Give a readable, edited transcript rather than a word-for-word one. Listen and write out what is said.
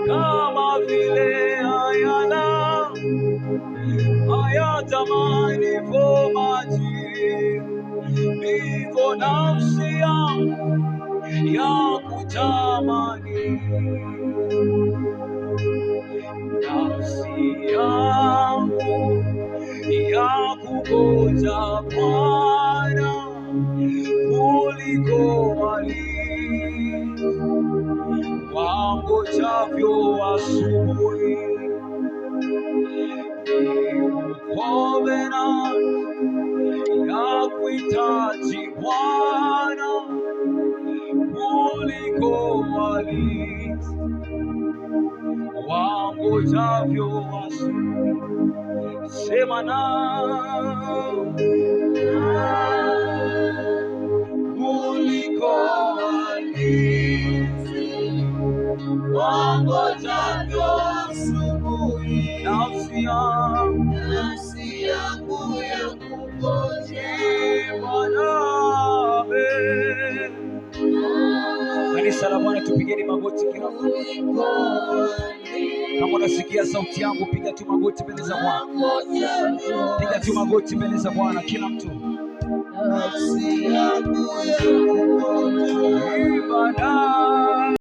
kama vile hayatamani maji, ndivyo nafsi yangu ya kutamani. Nafsi yangu ya kungoja Bwana kuliko walinzi wangojavyo asubuhi. Ya kuhitaji Bwana kuliko walinzi wangojavyo asubuhi. Sema nao kuliko walinzi wangojavyo asubuhi. Nafsi yangu ya kungoja Bwana. Kanisa la Bwana, tupigeni magoti kila mtu. Kama unasikia sauti yangu, piga tu magoti mbele za Bwana. Piga tu magoti mbele za Bwana kila mtu. Nafsi yangu ya kungoja Bwana.